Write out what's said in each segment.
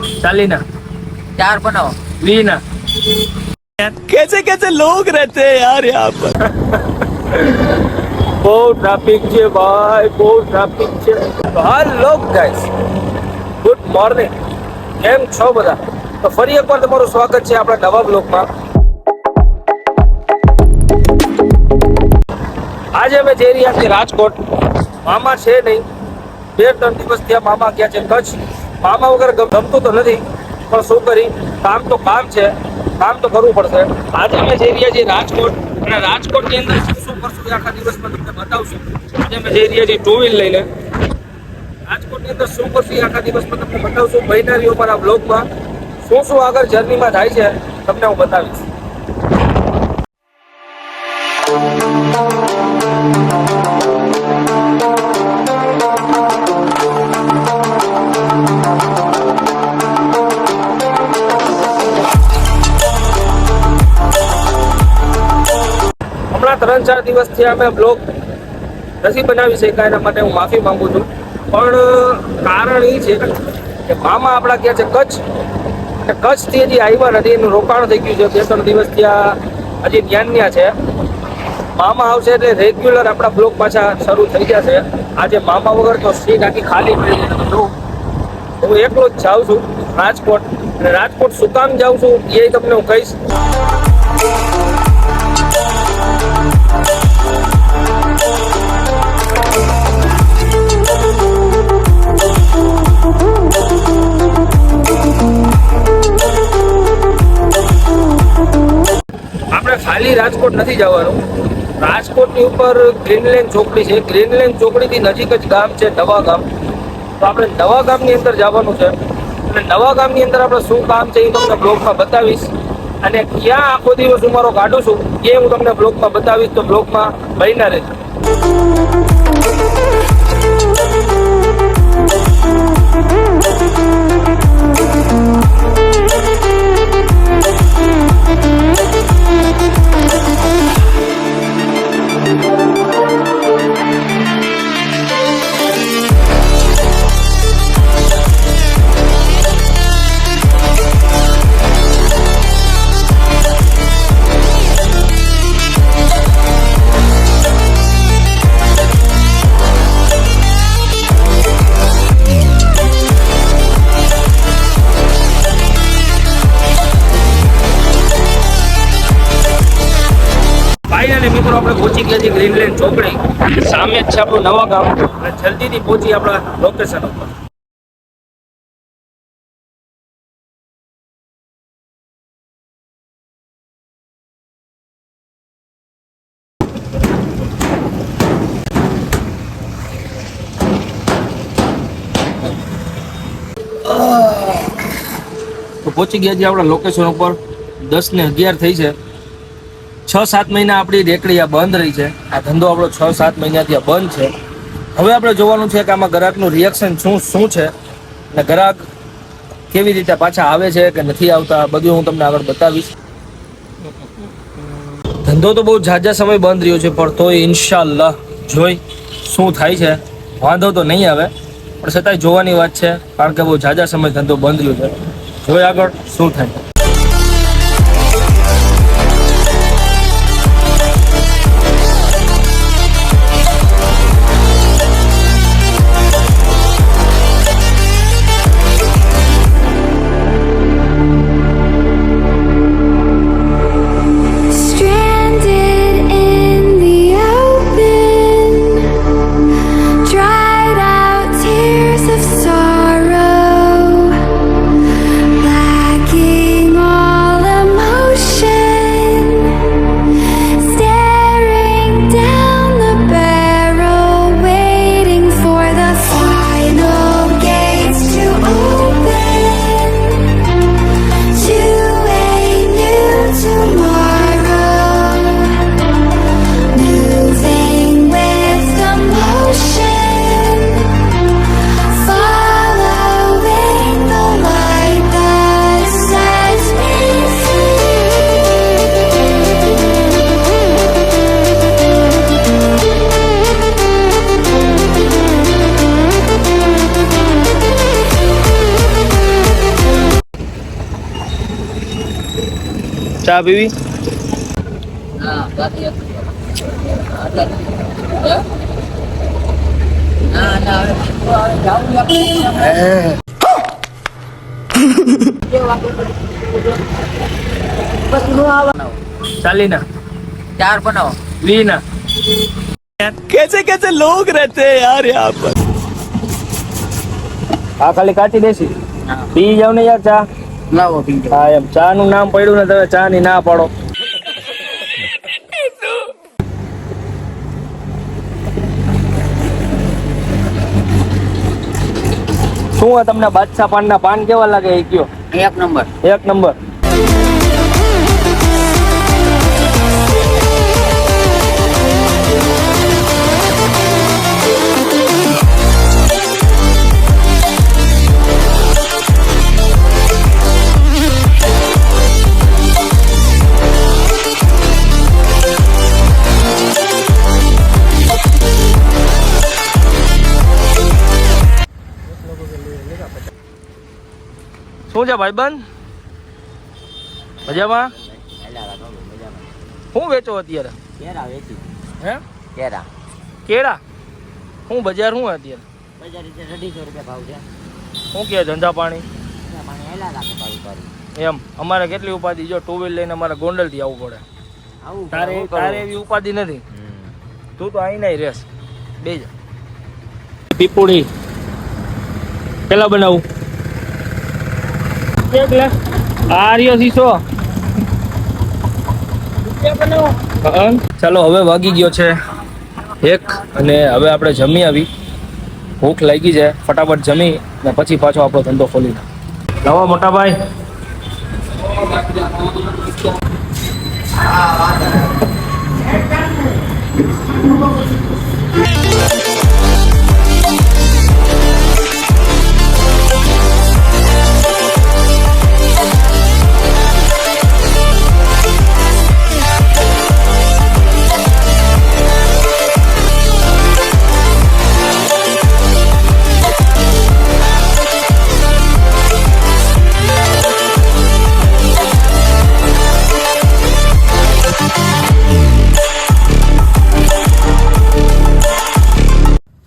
40 ના 4 બનાવો. 20 ના. कैसे कैसे लोग रहते हैं यार यहाँ पर। બહુ ટ્રાફિક છે ભાઈ, બહુ ટ્રાફિક છે. Hello guys, good morning. કેમ છો બધા? તો ફરી એકવાર તમારું સ્વાગત છે આપણા નવા બ્લોગમાં. આજે અમે જઈ રહ્યા છીએ રાજકોટ. મામા છે નહીં, 2-3 દિવસ ત્યાં મામા ગયા છે કચ્છ. મામા વગર ગમતું તો નથી, પણ શું કરી, કામ તો કામ છે, કામ તો કરવું પડશે. આજે અમે જઈ રહ્યા છીએ રાજકોટ, અને રાજકોટની અંદર શું કરશું એ આખા દિવસમાં તમને બતાવશું. આજે અમે જઈ રહ્યા છીએ 2 વ્હીલ લઈને. રાજકોટની અંદર શું કરશું એ આખા દિવસમાં તમને બતાવશું. બન્યા રહ્યો મારા બ્લોગમાં. શું શું આગળ જર્નીમાં થાય છે તમને હું બતાવીશ. હમણાં 3-4 દિવસથી અમે બ્લોગ નથી બનાવી શક્યા, એના માટે હું માફી માંગુ છું. પણ કારણ એ છે કે મામા આપણા ગયા છે કચ્છ, અને કચ્છથી હજી આવ્યા નથી. એનું રોકાણ થઈ ગયું છે 2-3 દિવસ ત્યાં, હજી ન્યા છે. મામા આવશે એટલે રેગ્યુલર આપણા બ્લોગ પાછા શરૂ થઈ જશે. આજે મામા વગર તો સીટ આખી ખાલી પડી છે. હું એકલો જ જાઉં છું રાજકોટ, અને રાજકોટ શું કામ જાઉં છું એ તમને હું કહીશ. આપણે ખાલી રાજકોટ નથી જવાનું. રાજકોટની ઉપર ગ્રીનલેન્ડ ચોકડી છે. ગ્રીનલેન્ડ ચોકડીથી નજીક જ ગામ છે નવા ગામ. તો આપણે નવા ગામની અંદર જવાનું છે, અને નવા ગામની અંદર આપણે શું કામ છે એ તમને બ્લોગમાં બતાવીશ. અને ક્યાં આખો દિવસ હું મારો કાઢું છું એ હું તમને બ્લોગમાં બતાવીશ. તો બ્લોગમાં બન્યા રહેજો. મિત્રો આપણે પહોંચી ગયા છીએ ગ્રીનલેન્ડ ચોકડી. સામે જ છે આપણું નવા ગામ, અને જલ્દીથી પહોંચી આપણા લોકેશન ઉપર. તો પહોંચી ગયા છીએ આપણા લોકેશન ઉપર. 10:11 થઈ છે. 6-7 મહિના આપણી રેકડી આ બંધ રહી છે. આ ધંધો આપણો 6-7 મહિનાથી આ બંધ છે. હવે આપણે જોવાનું છે કે આમાં ગ્રાહકનું રિએક્શન શું છે, અને ગ્રાહક કેવી રીતે પાછા આવે છે કે નથી આવતા, બધું હું તમને આગળ બતાવીશ. ધંધો તો બહુ ઝાઝા સમય બંધ રહ્યો છે, પણ તોય ઇન્શાલ્લાહ જોઈ શું થાય છે. વાંધો તો નહીં આવે, પણ છતાંય જોવાની વાત છે, કારણ કે બહુ ઝાઝા સમય ધંધો બંધ રહ્યો છે. જોઈ આગળ શું થાય. Tears of sorrow, black in ચા પીવી? ચાલી ના 4 બનાવો. 20 ના कैसे कैसे लोग रहते हैं यार यहाँ पर। આ ખાલી કાચી દેશી પી જાવ ને યાર ચા. લાવો પીજો. હા એમ ચા નું નામ પડ્યું ને તમે ચા ની ના પાડો. શું આ તમને બાદશાહ પાન ના પાન કેવા લાગે એ કયો? 1 નંબર. 1 નંબર. શું છે ભાઈબંધ? મજામાં? શું વેચો અત્યારે? કેરા વેચી. હે કેરા. કેળા? શું બજાર શું અત્યારે? બજાર રીતે 250 રૂપિયા ભાવ છે. શું કે ધંધા પાણી? પાણી હેલા રાખે પાછું. એમ અમારે કેટલી ઉપાધિ, જો ટુ વ્હીલ લઈને અમારે ગોંડલ થી આવવું પડે. આવું તારે તારે એવી ઉપાધિ નથી. તું તો અહીં નહીં રેસ. બે જા પીપુડી પેલા બનાવું. આર્યો શીશો. ચાલો હવે વાગી ગયો છે 1 અને હવે આપણે જમી આવી. ભૂખ લાગી છે, ફટાફટ જમી ને પછી પાછો આપણો ધંધો ખોલી લાવો મોટા ભાઈ.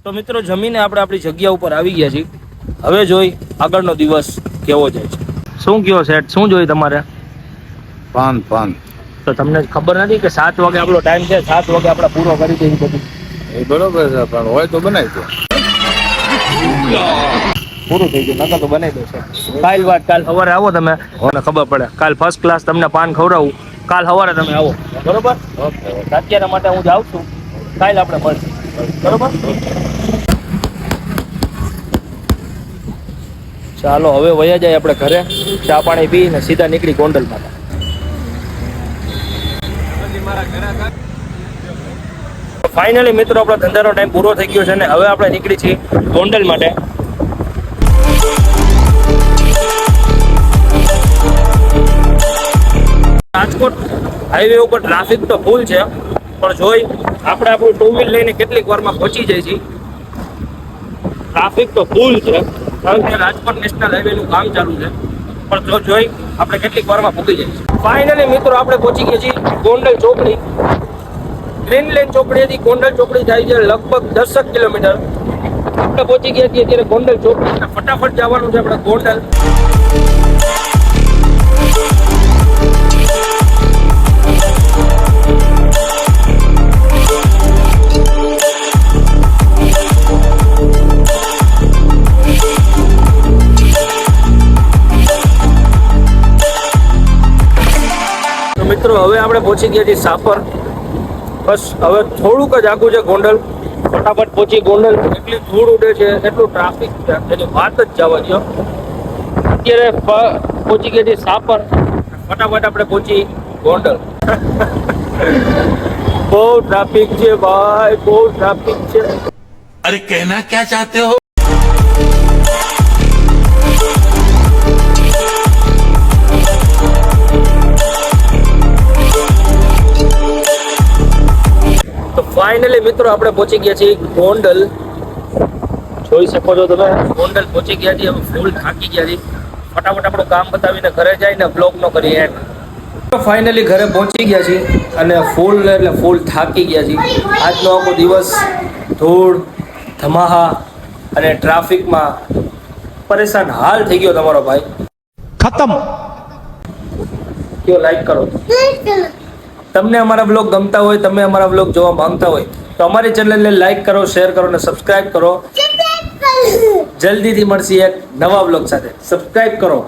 તો મિત્રો જમીને આપણે આપણી જગ્યા ઉપર આવી ગયા છીએ. હવે જોઈ આગળનો દિવસ કેવો જાય છે. શું કયો સેટ, શું જોઈ તમારે? પાન તો તમને ખબર નથી કે 7 વાગે આપણો ટાઈમ છે, 7 વાગે આપણે પૂરો કરી દઈએ બધું. એ બરોબર છે, પણ હોય તો બનાવી દો. પૂરું થઈ ગયું, નકર તો બનાવી દો છે. કાલ સવારે આવો તમે, મને ખબર પડે. કાલ ફર્સ્ટ ક્લાસ તમને પાન ખવડાવું. કાલ સવારે તમે આવો, બરોબર? અત્યારે માટે હું જાઉં છું, કાલ આપણે મળીશું, બરોબર? ચાલો હવે વયા જાય આપણે ઘરે, ચા પાણી પી ને સીધા નીકળી ગોંડલ માટે. ફાઇનલી મિત્રો આપણો ધંધાનો ટાઈમ પૂરો થઈ ગયો છે ને હવે આપણે નીકળી છીએ ગોંડલ માટે. રાજકોટ હાઈવે ઉપર ટ્રાફિક તો ફૂલ છે, પણ જોઈ આપણે આપણું ટુ વ્હીલ લઈને કેટલીક વારમાં પહોંચી જાય છે. ટ્રાફિક તો ફૂલ છે કારણ કે રાજકોટ નેશનલ હાઈવે નું કામ ચાલુ છે, પણ જો જોઈ આપણે કેટલીક વારમાં પહોંચી જાય છે. ફાઇનલી મિત્રો આપણે પહોંચી ગયા છીએ ગોંડલ ચોકડી. ગ્રીન લેન ચોકડીથી ગોંડલ ચોકડી થાય છે લગભગ 10 કિલોમીટર. આપણે પહોંચી ગયા છીએ અત્યારે ગોંડલ ચોકડી અને ફટાફટ જવાનું છે આપણે ગોંડલ. મિત્રો હવે આપણે પહોંચી ગયા છીએ સાપર. બસ હવે થોડુંક જ આગું છે ગોંડલ. ફટાફટ પહોંચી ગોંડલ. એટલી ધૂળ ઉડે છે, એટલું ટ્રાફિક છે, એની વાત જ જવા દો. અત્યારે પહોંચી ગયા છીએ સાપર. ફટાફટ આપણે પહોંચી ગોંડલ. બહુ ટ્રાફિક છે ભાઈ, બહુ ટ્રાફિક છે. अरे कहना क्या चाहते हो। તો ફાઇનલી મિત્રો આપણે પહોંચી ગયા છીએ ગોંડલ. જોઈ શકો છો તમે, ગોંડલ પહોંચી ગયા છીએ. હવે ફૂલ થાકી ગયા છીએ. ફટાફટ આપણું કામ બતાવીને ઘરે જઈને બ્લોગ નો કરીએ. ફાઇનલી ઘરે પહોંચી ગયા છીએ અને ફૂલ એટલે ફૂલ થાકી ગયા છીએ. આજનો આખો દિવસ ધૂળ ધમાહા અને ટ્રાફિકમાં પરેશાન હાલ થઈ ગયો તમારો ભાઈ. खत्म. કયો લાઈક કરો. તમને અમારા બ્લોગ ગમતા હોય, તમે અમારા બ્લોગ જોવા માંગતા હોય તો અમારી ચેનલને લાઈક કરો, શેર કરો અને સબસ્ક્રાઇબ કરો. જલ્દીથી મળશે એક નવા બ્લોગ સાથે. સબસ્ક્રાઇબ કરો.